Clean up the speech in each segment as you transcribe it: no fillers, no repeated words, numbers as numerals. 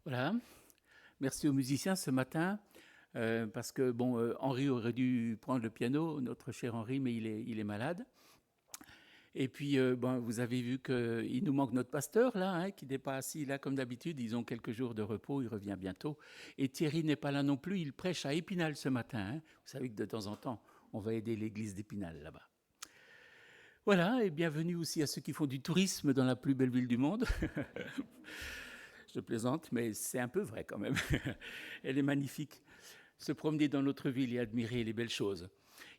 Voilà, merci aux musiciens ce matin, parce que bon, Henri aurait dû prendre le piano, notre cher Henri, mais il est malade. Et puis, bon, vous avez vu qu'il nous manque notre pasteur là, hein, qui n'est pas assis là comme d'habitude. Ils ont quelques jours de repos, il revient bientôt. Et Thierry n'est pas là non plus, il prêche à Épinal ce matin, hein. Vous savez que de temps en temps, on va aider l'église d'Épinal là-bas. Voilà, et bienvenue aussi à ceux qui font du tourisme dans la plus belle ville du monde. Je plaisante, mais c'est un peu vrai quand même. Elle est magnifique. Se promener dans notre ville et admirer les belles choses.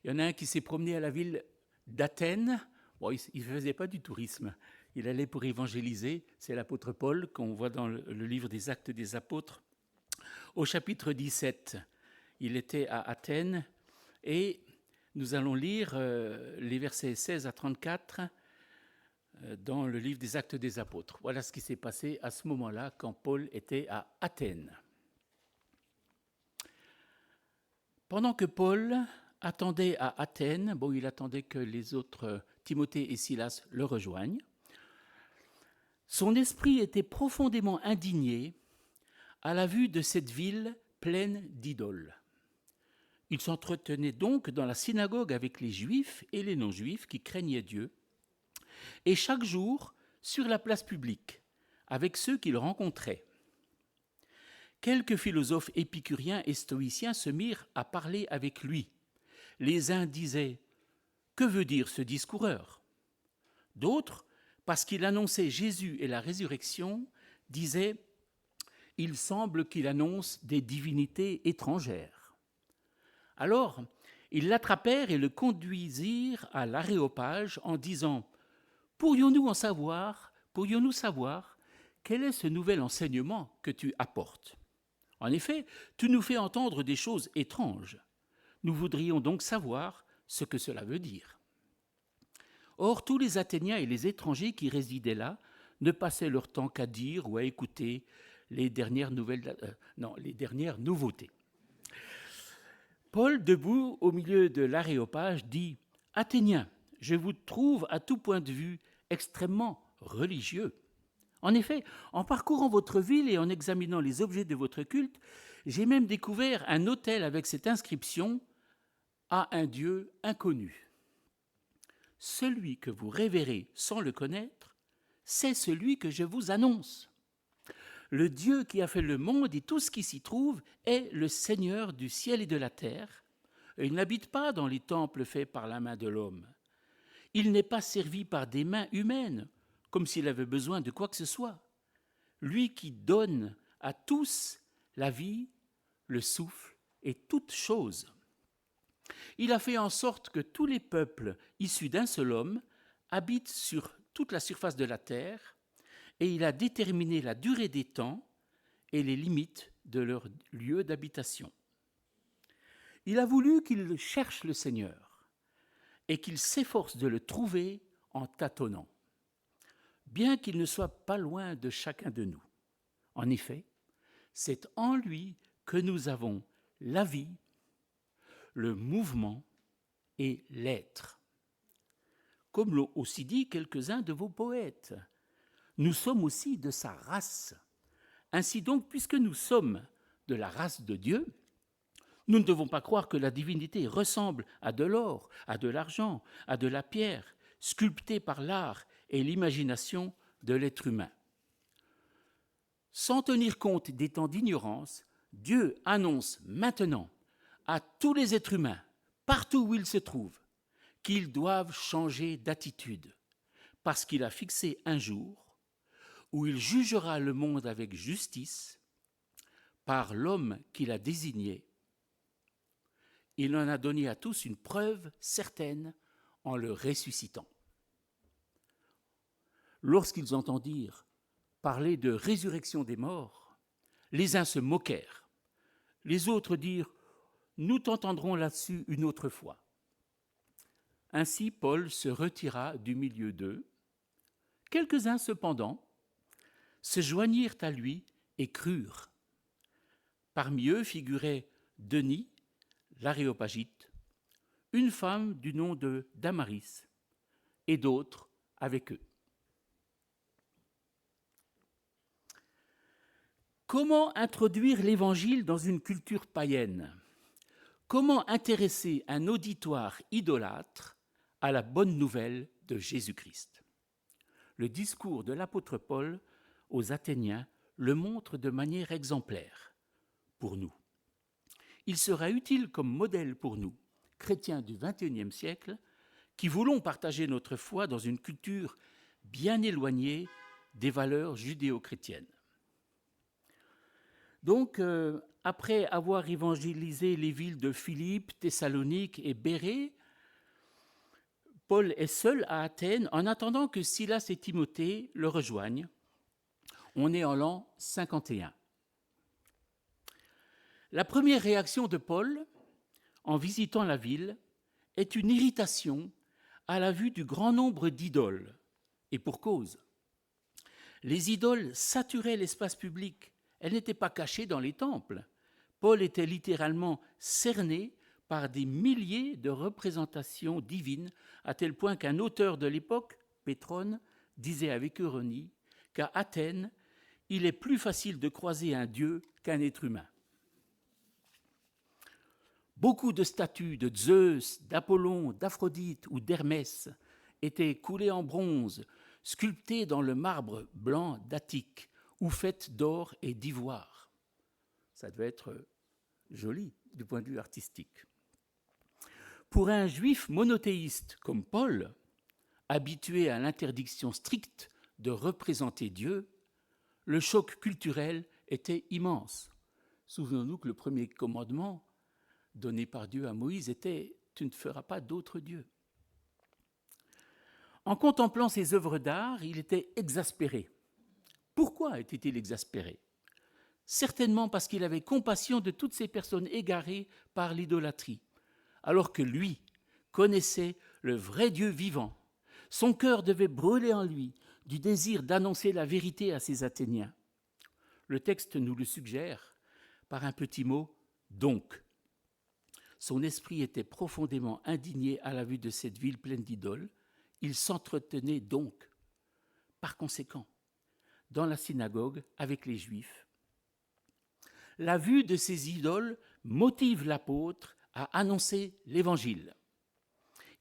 Il y en a un qui s'est promené à la ville d'Athènes. Bon, il ne faisait pas du tourisme. Il allait pour évangéliser. C'est l'apôtre Paul qu'on voit dans le livre des Actes des Apôtres. Au chapitre 17, il était à Athènes et nous allons lire les versets 16 à 34 dans le livre des Actes des Apôtres. Voilà ce qui s'est passé à ce moment-là quand Paul était à Athènes. Pendant que Paul attendait à Athènes, bon, il attendait que les autres, Timothée et Silas, le rejoignent, son esprit était profondément indigné à la vue de cette ville pleine d'idoles. Il s'entretenait donc dans la synagogue avec les Juifs et les non-Juifs qui craignaient Dieu, et chaque jour sur la place publique, avec ceux qu'il rencontrait. Quelques philosophes épicuriens et stoïciens se mirent à parler avec lui. Les uns disaient « Que veut dire ce discoureur ?» D'autres, parce qu'il annonçait Jésus et la résurrection, disaient « Il semble qu'il annonce des divinités étrangères. » Alors, ils l'attrapèrent et le conduisirent à l'Aréopage en disant « Pourrions-nous savoir quel est ce nouvel enseignement que tu apportes ? En effet, tu nous fais entendre des choses étranges. Nous voudrions donc savoir ce que cela veut dire. » Or, tous les Athéniens et les étrangers qui résidaient là ne passaient leur temps qu'à dire ou à écouter les dernières nouveautés. Paul, debout au milieu de l'Aréopage, dit « Athéniens, je vous trouve à tout point de vue extrêmement religieux. En effet, en parcourant votre ville et en examinant les objets de votre culte, j'ai même découvert un autel avec cette inscription « À un Dieu inconnu ». Celui que vous révérez sans le connaître, c'est celui que je vous annonce. Le Dieu qui a fait le monde et tout ce qui s'y trouve est le Seigneur du ciel et de la terre. Il n'habite pas dans les temples faits par la main de l'homme. Il n'est pas servi par des mains humaines, comme s'il avait besoin de quoi que ce soit. Lui qui donne à tous la vie, le souffle et toute chose. Il a fait en sorte que tous les peuples issus d'un seul homme habitent sur toute la surface de la terre, et il a déterminé la durée des temps et les limites de leur lieu d'habitation. Il a voulu qu'ils cherchent le Seigneur et qu'ils s'efforcent de le trouver en tâtonnant, bien qu'il ne soit pas loin de chacun de nous. En effet, c'est en lui que nous avons la vie, le mouvement et l'être. Comme l'ont aussi dit quelques-uns de vos poètes, nous sommes aussi de sa race. Ainsi donc, puisque nous sommes de la race de Dieu, nous ne devons pas croire que la divinité ressemble à de l'or, à de l'argent, à de la pierre, sculptée par l'art et l'imagination de l'être humain. Sans tenir compte des temps d'ignorance, Dieu annonce maintenant à tous les êtres humains, partout où ils se trouvent, qu'ils doivent changer d'attitude, parce qu'il a fixé un jour où il jugera le monde avec justice par l'homme qu'il a désigné. Il en a donné à tous une preuve certaine en le ressuscitant. Lorsqu'ils entendirent parler de résurrection des morts, les uns se moquèrent, les autres dirent « Nous t'entendrons là-dessus une autre fois ». Ainsi Paul se retira du milieu d'eux. Quelques-uns cependant se joignirent à lui et crurent. Parmi eux figurait Denis, l'Aréopagite, une femme du nom de Damaris, et d'autres avec eux. Comment introduire l'Évangile dans une culture païenne? Comment intéresser un auditoire idolâtre à la bonne nouvelle de Jésus-Christ? Le discours de l'apôtre Paul aux Athéniens le montre de manière exemplaire pour nous. Il sera utile comme modèle pour nous, chrétiens du XXIe siècle, qui voulons partager notre foi dans une culture bien éloignée des valeurs judéo-chrétiennes. Donc, après avoir évangélisé les villes de Philippe, Thessalonique et Bérée, Paul est seul à Athènes en attendant que Silas et Timothée le rejoignent. On est en l'an 51. La première réaction de Paul, en visitant la ville, est une irritation à la vue du grand nombre d'idoles, et pour cause. Les idoles saturaient l'espace public, elles n'étaient pas cachées dans les temples. Paul était littéralement cerné par des milliers de représentations divines, à tel point qu'un auteur de l'époque, Pétrone, disait avec ironie qu'à Athènes, il est plus facile de croiser un dieu qu'un être humain. Beaucoup de statues de Zeus, d'Apollon, d'Aphrodite ou d'Hermès étaient coulées en bronze, sculptées dans le marbre blanc d'Attique ou faites d'or et d'ivoire. Ça devait être joli du point de vue artistique. Pour un juif monothéiste comme Paul, habitué à l'interdiction stricte de représenter Dieu, le choc culturel était immense. Souvenons-nous que le premier commandement donné par Dieu à Moïse était « Tu ne feras pas d'autre Dieu ». En contemplant ces œuvres d'art, il était exaspéré. Pourquoi était-il exaspéré? Certainement parce qu'il avait compassion de toutes ces personnes égarées par l'idolâtrie, alors que lui connaissait le vrai Dieu vivant. Son cœur devait brûler en lui du désir d'annoncer la vérité à ces Athéniens. Le texte nous le suggère par un petit mot « donc ». Son esprit était profondément indigné à la vue de cette ville pleine d'idoles. Il s'entretenait donc, par conséquent, dans la synagogue avec les Juifs. La vue de ces idoles motive l'apôtre à annoncer l'Évangile.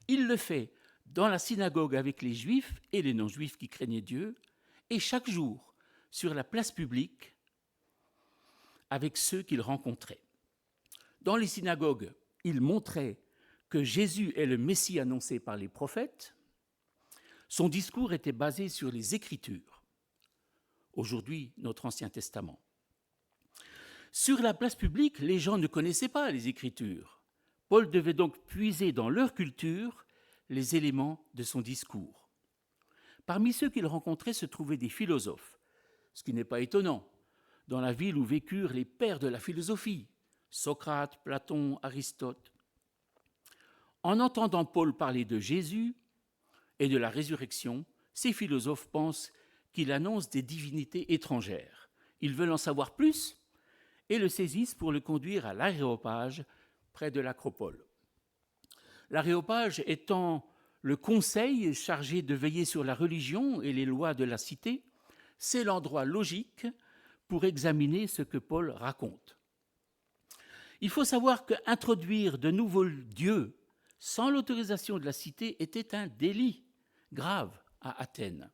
Il le fait dans la synagogue avec les Juifs et les non-Juifs qui craignaient Dieu, et chaque jour sur la place publique avec ceux qu'il rencontrait. Dans les synagogues, il montrait que Jésus est le Messie annoncé par les prophètes. Son discours était basé sur les Écritures, aujourd'hui notre Ancien Testament. Sur la place publique, les gens ne connaissaient pas les Écritures. Paul devait donc puiser dans leur culture les éléments de son discours. Parmi ceux qu'il rencontrait se trouvaient des philosophes, ce qui n'est pas étonnant, dans la ville où vécurent les pères de la philosophie, Socrate, Platon, Aristote. En entendant Paul parler de Jésus et de la résurrection, ces philosophes pensent qu'il annonce des divinités étrangères. Ils veulent en savoir plus et le saisissent pour le conduire à l'Aréopage, près de l'Acropole. L'Aréopage étant le conseil chargé de veiller sur la religion et les lois de la cité, c'est l'endroit logique pour examiner ce que Paul raconte. Il faut savoir qu'introduire de nouveaux dieux sans l'autorisation de la cité était un délit grave à Athènes.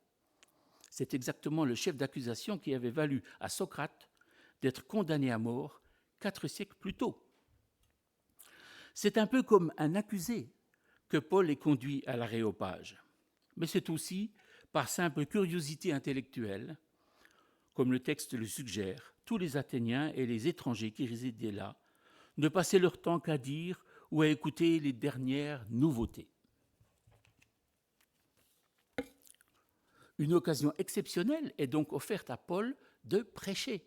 C'est exactement le chef d'accusation qui avait valu à Socrate d'être condamné à mort 4 siècles plus tôt. C'est un peu comme un accusé que Paul est conduit à l'Aréopage. Mais c'est aussi par simple curiosité intellectuelle, comme le texte le suggère, tous les Athéniens et les étrangers qui résidaient là ne passaient leur temps qu'à dire ou à écouter les dernières nouveautés. Une occasion exceptionnelle est donc offerte à Paul de prêcher.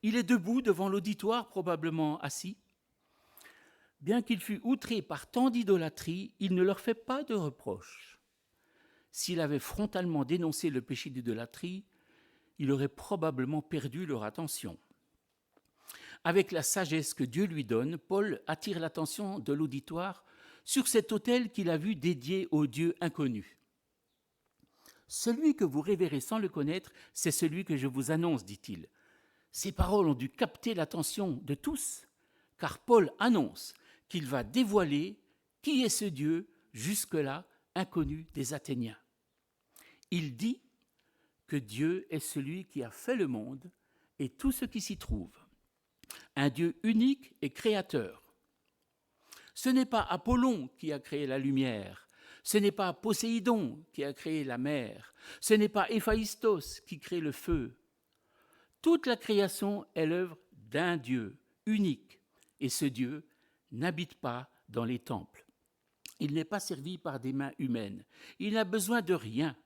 Il est debout devant l'auditoire, probablement assis. Bien qu'il fût outré par tant d'idolâtrie, il ne leur fait pas de reproches. S'il avait frontalement dénoncé le péché d'idolâtrie, il aurait probablement perdu leur attention. Avec la sagesse que Dieu lui donne, Paul attire l'attention de l'auditoire sur cet autel qu'il a vu dédié au Dieu inconnu. « Celui que vous révérez sans le connaître, c'est celui que je vous annonce, dit-il. Ces paroles ont dû capter l'attention de tous, car Paul annonce qu'il va dévoiler qui est ce Dieu jusque-là inconnu des Athéniens. Il dit que Dieu est celui qui a fait le monde et tout ce qui s'y trouve. Un Dieu unique et créateur. Ce n'est pas Apollon qui a créé la lumière, ce n'est pas Poséidon qui a créé la mer, ce n'est pas Héphaïstos qui crée le feu. Toute la création est l'œuvre d'un Dieu unique, et ce Dieu n'habite pas dans les temples. Il n'est pas servi par des mains humaines. Il n'a besoin de rien.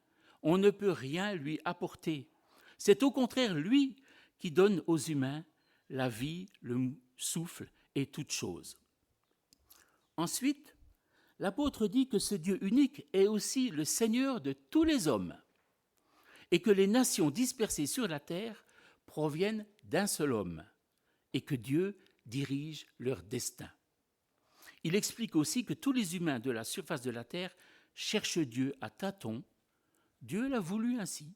On ne peut rien lui apporter. C'est au contraire lui qui donne aux humains la vie, le souffle et toutes choses. Ensuite, l'apôtre dit que ce Dieu unique est aussi le Seigneur de tous les hommes et que les nations dispersées sur la terre proviennent d'un seul homme et que Dieu dirige leur destin. Il explique aussi que tous les humains de la surface de la terre cherchent Dieu à tâtons. Dieu l'a voulu ainsi.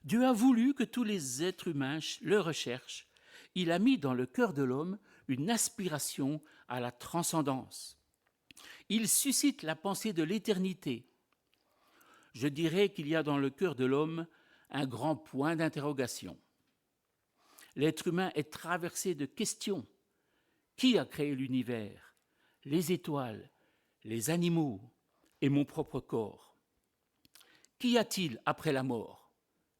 Dieu a voulu que tous les êtres humains le recherchent. Il a mis dans le cœur de l'homme une aspiration à la transcendance. Il suscite la pensée de l'éternité. Je dirais qu'il y a dans le cœur de l'homme un grand point d'interrogation. L'être humain est traversé de questions. Qui a créé l'univers, les étoiles, les animaux et mon propre corps? Qu'y a-t-il après la mort?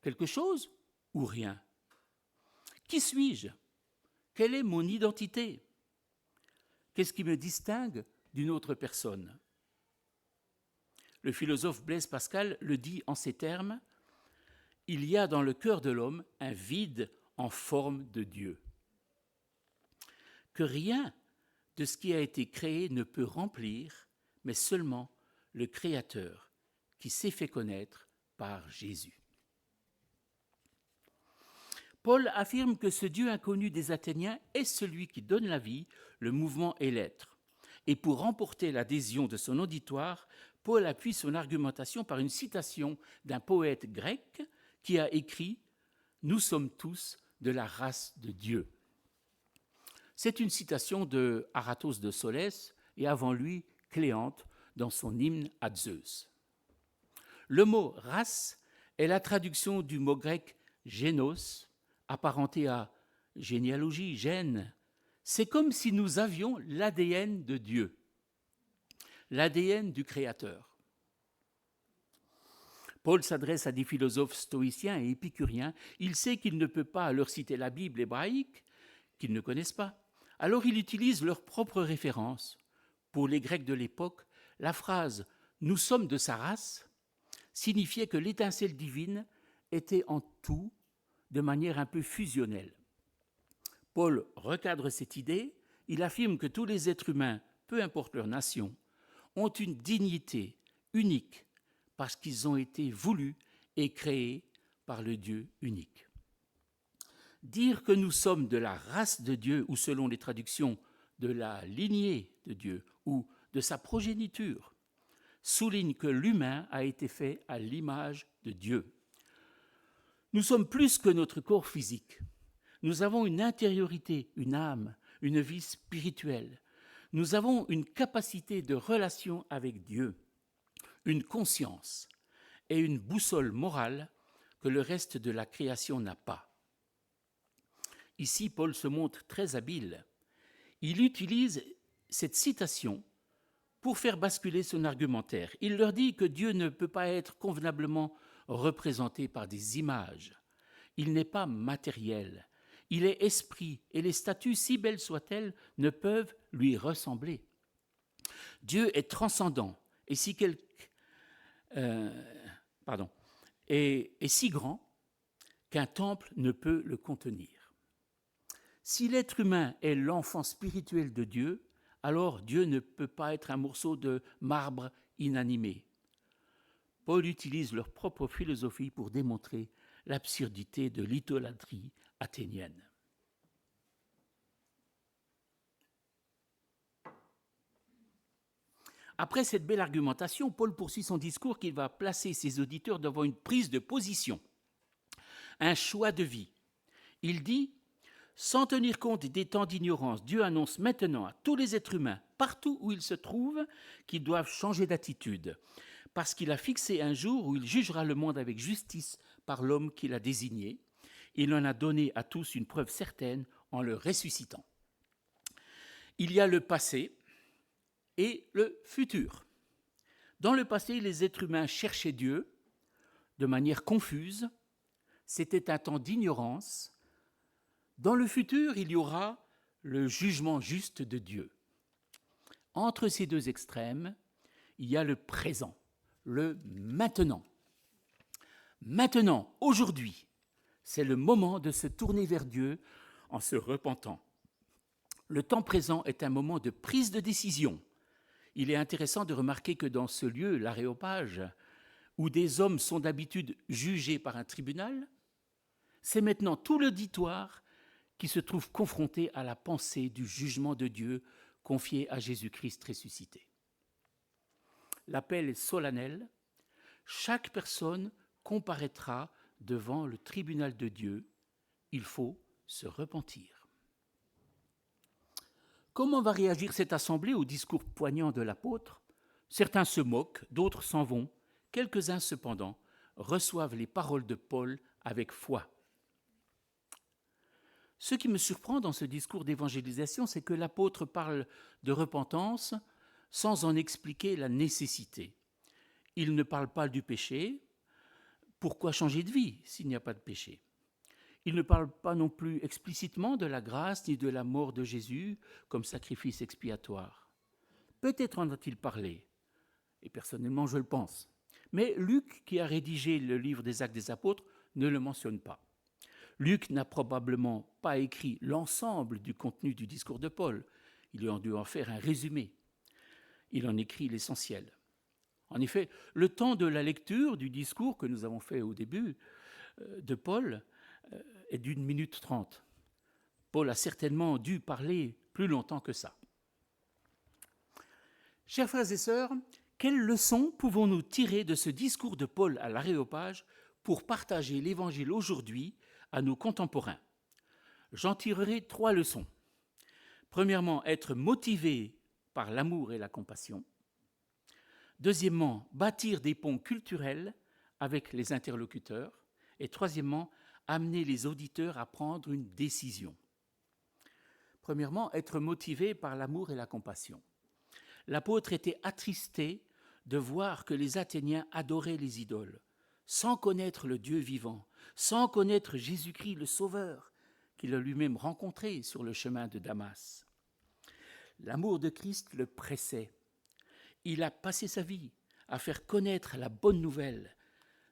Quelque chose ou rien? Qui suis-je? Quelle est mon identité? Qu'est-ce qui me distingue d'une autre personne? Le philosophe Blaise Pascal le dit en ces termes: « Il y a dans le cœur de l'homme un vide en forme de Dieu. » Que rien de ce qui a été créé ne peut remplir, mais seulement le Créateur qui s'est fait connaître par Jésus. Paul affirme que ce Dieu inconnu des Athéniens est celui qui donne la vie, le mouvement et l'être. Et pour remporter l'adhésion de son auditoire, Paul appuie son argumentation par une citation d'un poète grec qui a écrit « Nous sommes tous de la race de Dieu ». C'est une citation de Aratos de Solès et avant lui Cléante dans son hymne à Zeus. Le mot race est la traduction du mot grec génos, apparenté à généalogie, gène. C'est comme si nous avions l'ADN de Dieu, l'ADN du Créateur. Paul s'adresse à des philosophes stoïciens et épicuriens. Il sait qu'il ne peut pas leur citer la Bible hébraïque, qu'ils ne connaissent pas. Alors il utilise leurs propres références. Pour les Grecs de l'époque, la phrase « nous sommes de sa race » signifiait que l'étincelle divine était en tout de manière un peu fusionnelle. Paul recadre cette idée. Il affirme que tous les êtres humains, peu importe leur nation, ont une dignité unique parce qu'ils ont été voulus et créés par le Dieu unique. Dire que nous sommes de la race de Dieu, ou selon les traductions, de la lignée de Dieu, ou de sa progéniture, souligne que l'humain a été fait à l'image de Dieu. Nous sommes plus que notre corps physique. Nous avons une intériorité, une âme, une vie spirituelle. Nous avons une capacité de relation avec Dieu, une conscience et une boussole morale que le reste de la création n'a pas. Ici, Paul se montre très habile. Il utilise cette citation pour faire basculer son argumentaire. Il leur dit que Dieu ne peut pas être convenablement représenté par des images. Il n'est pas matériel. Il est esprit, et les statues, si belles soient-elles, ne peuvent lui ressembler. Dieu est transcendant, et si est si grand qu'un temple ne peut le contenir. Si l'être humain est l'enfant spirituel de Dieu, alors Dieu ne peut pas être un morceau de marbre inanimé. Paul utilise leur propre philosophie pour démontrer l'absurdité de l'idolâtrie athénienne. Après cette belle argumentation, Paul poursuit son discours qu'il va placer ses auditeurs devant une prise de position, un choix de vie. Il dit « Sans tenir compte des temps d'ignorance, Dieu annonce maintenant à tous les êtres humains, partout où ils se trouvent, qu'ils doivent changer d'attitude, parce qu'il a fixé un jour où il jugera le monde avec justice par l'homme qu'il a désigné. Il en a donné à tous une preuve certaine en le ressuscitant. » Il y a le passé et le futur. Dans le passé, les êtres humains cherchaient Dieu de manière confuse. C'était un temps d'ignorance. Dans le futur, il y aura le jugement juste de Dieu. Entre ces deux extrêmes, il y a le présent, le maintenant. Maintenant, aujourd'hui, c'est le moment de se tourner vers Dieu en se repentant. Le temps présent est un moment de prise de décision. Il est intéressant de remarquer que dans ce lieu, l'Aréopage, où des hommes sont d'habitude jugés par un tribunal, c'est maintenant tout l'auditoire qui se trouve confronté à la pensée du jugement de Dieu confié à Jésus-Christ ressuscité. L'appel est solennel. Chaque personne comparaîtra devant le tribunal de Dieu. Il faut se repentir. Comment va réagir cette assemblée au discours poignant de l'apôtre ? Certains se moquent, d'autres s'en vont. Quelques-uns, cependant, reçoivent les paroles de Paul avec foi. Ce qui me surprend dans ce discours d'évangélisation, c'est que l'apôtre parle de repentance sans en expliquer la nécessité. Il ne parle pas du péché. Pourquoi changer de vie s'il n'y a pas de péché ? Il ne parle pas non plus explicitement de la grâce ni de la mort de Jésus comme sacrifice expiatoire. Peut-être en a-t-il parlé, et personnellement je le pense. Mais Luc, qui a rédigé le livre des Actes des Apôtres, ne le mentionne pas. Luc n'a probablement pas écrit l'ensemble du contenu du discours de Paul. Il a dû en faire un résumé. Il en écrit l'essentiel. En effet, le temps de la lecture du discours que nous avons fait au début de Paul est d'1 minute 30. Paul a certainement dû parler plus longtemps que ça. Chers frères et sœurs, quelles leçons pouvons-nous tirer de ce discours de Paul à l'Aréopage pour partager l'Évangile aujourd'hui à nos contemporains ? J'en tirerai 3 leçons. Premièrement, être motivé par l'amour et la compassion. Deuxièmement, bâtir des ponts culturels avec les interlocuteurs. Et troisièmement, amener les auditeurs à prendre une décision. Premièrement, être motivé par l'amour et la compassion. L'apôtre était attristé de voir que les Athéniens adoraient les idoles, sans connaître le Dieu vivant, sans connaître Jésus-Christ le Sauveur, qu'il a lui-même rencontré sur le chemin de Damas. L'amour de Christ le pressait. Il a passé sa vie à faire connaître la bonne nouvelle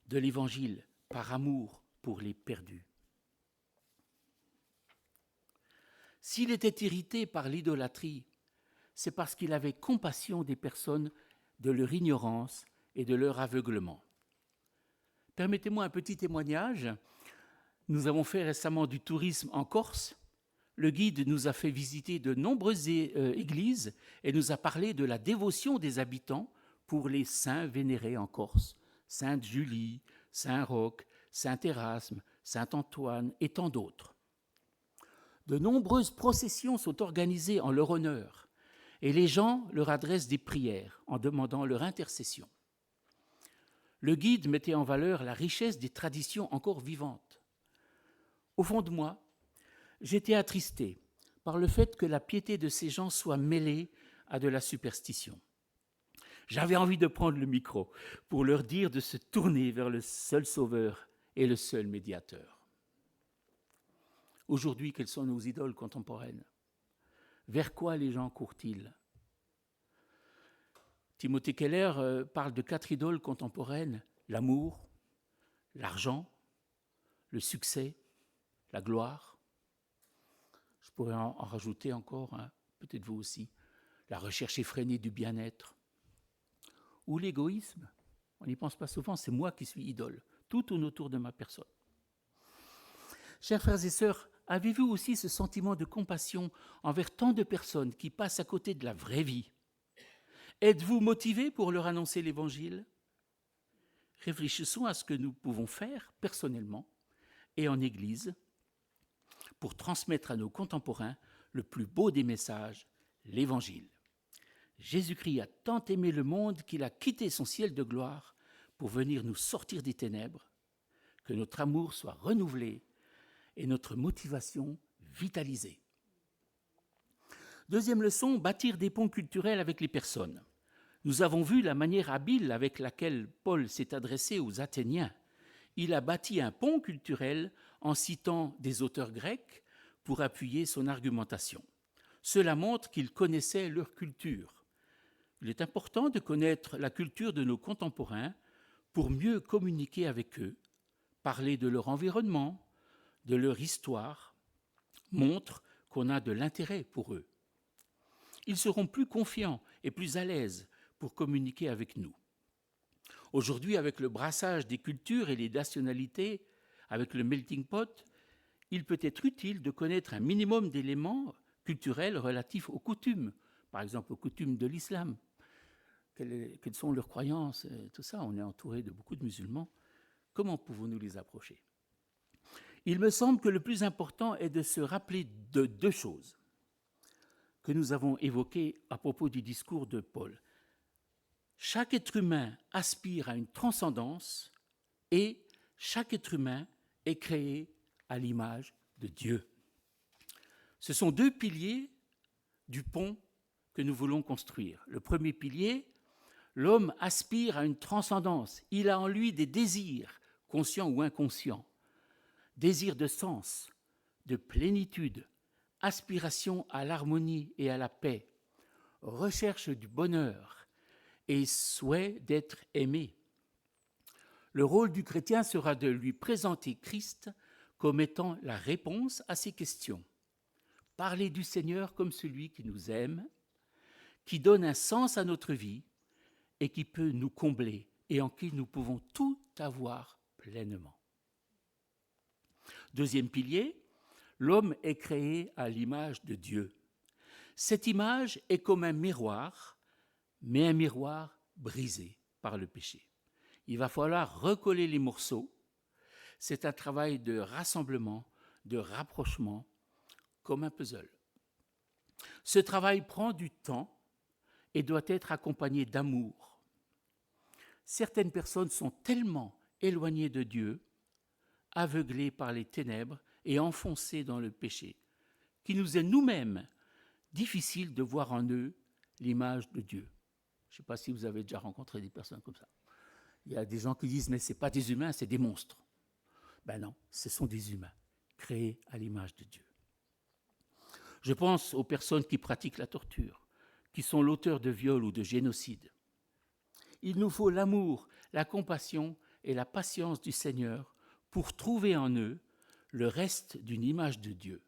de l'Évangile par amour pour les perdus. S'il était irrité par l'idolâtrie, c'est parce qu'il avait compassion des personnes, de leur ignorance et de leur aveuglement. Permettez-moi un petit témoignage. Nous avons fait récemment du tourisme en Corse. Le guide nous a fait visiter de nombreuses églises et nous a parlé de la dévotion des habitants pour les saints vénérés en Corse. Sainte Julie, Saint Roch, Saint Érasme, Saint Antoine et tant d'autres. De nombreuses processions sont organisées en leur honneur et les gens leur adressent des prières en demandant leur intercession. Le guide mettait en valeur la richesse des traditions encore vivantes. Au fond de moi, j'étais attristé par le fait que la piété de ces gens soit mêlée à de la superstition. J'avais envie de prendre le micro pour leur dire de se tourner vers le seul Sauveur et le seul médiateur. Aujourd'hui, quelles sont nos idoles contemporaines ? Vers quoi les gens courent-ils ? Timothée Keller parle de 4 idoles contemporaines, l'amour, l'argent, le succès, la gloire. Je pourrais en rajouter encore, peut-être vous aussi, la recherche effrénée du bien-être. Ou l'égoïsme, on n'y pense pas souvent, c'est moi qui suis idole, tout tourne autour de ma personne. Chers frères et sœurs, avez-vous aussi ce sentiment de compassion envers tant de personnes qui passent à côté de la vraie vie ? Êtes-vous motivés pour leur annoncer l'Évangile ? Réfléchissons à ce que nous pouvons faire personnellement et en Église pour transmettre à nos contemporains le plus beau des messages, l'Évangile. Jésus-Christ a tant aimé le monde qu'il a quitté son ciel de gloire pour venir nous sortir des ténèbres, que notre amour soit renouvelé et notre motivation vitalisée. Deuxième leçon, bâtir des ponts culturels avec les personnes. Nous avons vu la manière habile avec laquelle Paul s'est adressé aux Athéniens. Il a bâti un pont culturel en citant des auteurs grecs pour appuyer son argumentation. Cela montre qu'il connaissait leur culture. Il est important de connaître la culture de nos contemporains pour mieux communiquer avec eux, parler de leur environnement, de leur histoire, montre qu'on a de l'intérêt pour eux. Ils seront plus confiants et plus à l'aise pour communiquer avec nous. Aujourd'hui, avec le brassage des cultures et les nationalités, avec le melting pot, il peut être utile de connaître un minimum d'éléments culturels relatifs aux coutumes, par exemple aux coutumes de l'islam. Quelles sont leurs croyances, tout ça. On est entouré de beaucoup de musulmans. Comment pouvons-nous les approcher ? Il me semble que le plus important est de se rappeler de deux choses que nous avons évoquées à propos du discours de Paul. Chaque être humain aspire à une transcendance et chaque être humain est créé à l'image de Dieu. Ce sont deux piliers du pont que nous voulons construire. Le premier pilier, l'homme aspire à une transcendance. Il a en lui des désirs, conscients ou inconscients, désirs de sens, de plénitude, aspiration à l'harmonie et à la paix, recherche du bonheur et souhait d'être aimé. Le rôle du chrétien sera de lui présenter Christ comme étant la réponse à ces questions. Parler du Seigneur comme celui qui nous aime, qui donne un sens à notre vie et qui peut nous combler et en qui nous pouvons tout avoir pleinement. Deuxième pilier, l'homme est créé à l'image de Dieu. Cette image est comme un miroir, mais un miroir brisé par le péché. Il va falloir recoller les morceaux. C'est un travail de rassemblement, de rapprochement, comme un puzzle. Ce travail prend du temps et doit être accompagné d'amour. Certaines personnes sont tellement éloignées de Dieu, aveuglées par les ténèbres et enfoncées dans le péché, qu'il nous est nous-mêmes difficile de voir en eux l'image de Dieu. Je ne sais pas si vous avez déjà rencontré des personnes comme ça. Il y a des gens qui disent « mais ce n'est pas des humains, c'est des monstres ». Ben non, ce sont des humains, créés à l'image de Dieu. Je pense aux personnes qui pratiquent la torture, qui sont l'auteur de viols ou de génocide. Il nous faut l'amour, la compassion et la patience du Seigneur pour trouver en eux le reste d'une image de Dieu,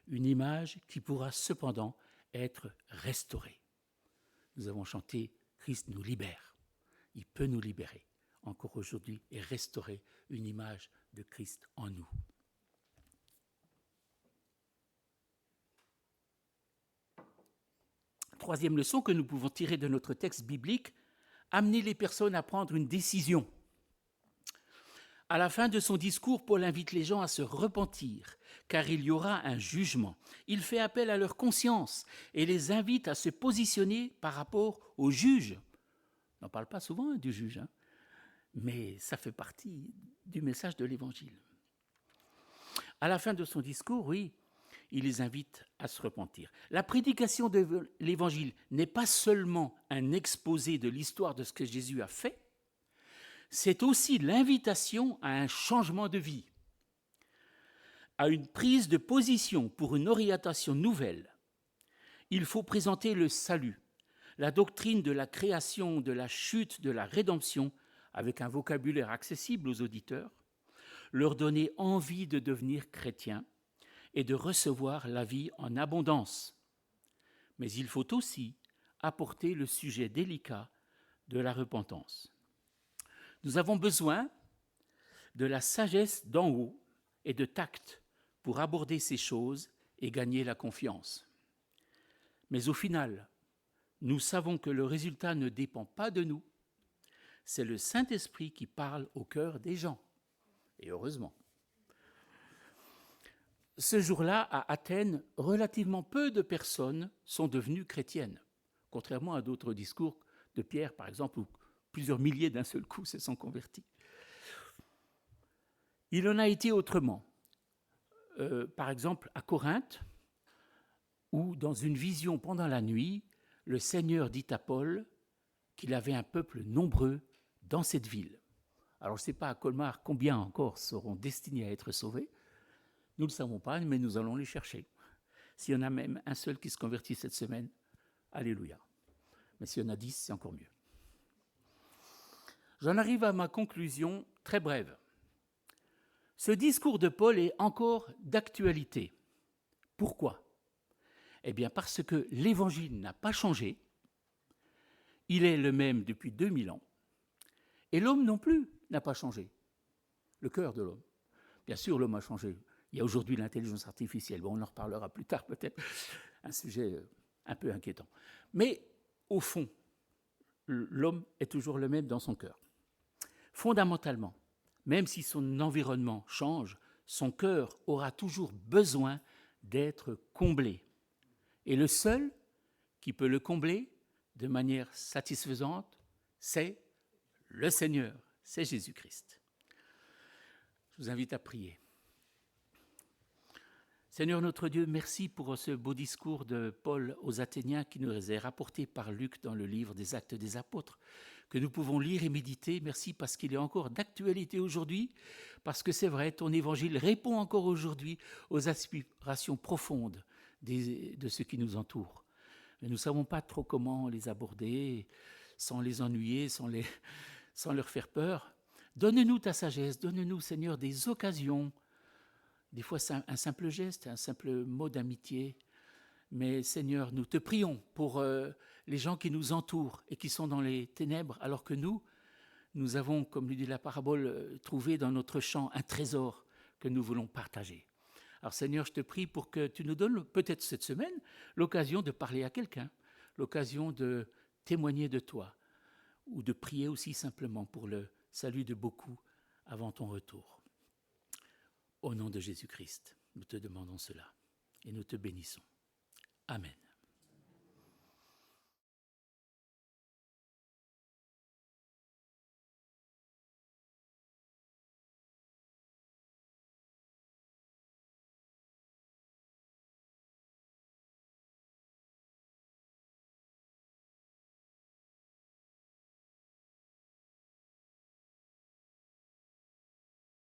une image qui pourra cependant être restaurée. Nous avons chanté « Christ nous libère ». Il peut nous libérer encore aujourd'hui et restaurer une image de Christ en nous. Troisième leçon que nous pouvons tirer de notre texte biblique, amener les personnes à prendre une décision. À la fin de son discours, Paul invite les gens à se repentir, car il y aura un jugement. Il fait appel à leur conscience et les invite à se positionner par rapport au juge. On n'en parle pas souvent du juge, mais ça fait partie du message de l'Évangile. À la fin de son discours, oui, il les invite à se repentir. La prédication de l'Évangile n'est pas seulement un exposé de l'histoire de ce que Jésus a fait, c'est aussi l'invitation à un changement de vie, à une prise de position pour une orientation nouvelle. Il faut présenter le salut, la doctrine de la création, de la chute, de la rédemption, avec un vocabulaire accessible aux auditeurs, leur donner envie de devenir chrétiens et de recevoir la vie en abondance. Mais il faut aussi apporter le sujet délicat de la repentance. Nous avons besoin de la sagesse d'en haut et de tact pour aborder ces choses et gagner la confiance. Mais au final, nous savons que le résultat ne dépend pas de nous. C'est le Saint-Esprit qui parle au cœur des gens. Et heureusement. ce jour-là, à Athènes, relativement peu de personnes sont devenues chrétiennes, contrairement à d'autres discours de Pierre, par exemple, où plusieurs milliers d'un seul coup se sont convertis. Il en a été autrement. Par exemple, à Corinthe, où, dans une vision pendant la nuit, le Seigneur dit à Paul qu'il avait un peuple nombreux dans cette ville. Alors, je ne sais pas à Colmar combien encore seront destinés à être sauvés. Nous ne le savons pas, mais nous allons les chercher. S'il y en a même un seul qui se convertit cette semaine, alléluia. Mais s'il y en a 10, c'est encore mieux. J'en arrive à ma conclusion très brève. Ce discours de Paul est encore d'actualité. Pourquoi ? Eh bien parce que l'Évangile n'a pas changé, il est le même depuis 2000 ans, et l'homme non plus n'a pas changé, le cœur de l'homme. Bien sûr, l'homme a changé. Il y a aujourd'hui l'intelligence artificielle, bon, on en reparlera plus tard peut-être, un sujet un peu inquiétant. Mais au fond, l'homme est toujours le même dans son cœur. Fondamentalement, même si son environnement change, son cœur aura toujours besoin d'être comblé. Et le seul qui peut le combler de manière satisfaisante, c'est le Seigneur, c'est Jésus-Christ. Je vous invite à prier. Seigneur notre Dieu, merci pour ce beau discours de Paul aux Athéniens qui nous est rapporté par Luc dans le livre des Actes des Apôtres, que nous pouvons lire et méditer. Merci parce qu'il est encore d'actualité aujourd'hui, parce que c'est vrai, ton évangile répond encore aujourd'hui aux aspirations profondes de ceux qui nous entourent. Mais nous ne savons pas trop comment les aborder, sans les ennuyer, sans leur faire peur. Donne-nous ta sagesse, donne-nous, Seigneur, des occasions. Des fois, c'est un simple geste, un simple mot d'amitié. Mais Seigneur, nous te prions pour les gens qui nous entourent et qui sont dans les ténèbres, alors que nous avons, comme lui dit la parabole, trouvé dans notre champ un trésor que nous voulons partager. Alors Seigneur, je te prie pour que tu nous donnes, peut-être cette semaine, l'occasion de parler à quelqu'un, l'occasion de témoigner de toi, ou de prier aussi simplement pour le salut de beaucoup avant ton retour. Au nom de Jésus-Christ, nous te demandons cela et nous te bénissons. Amen.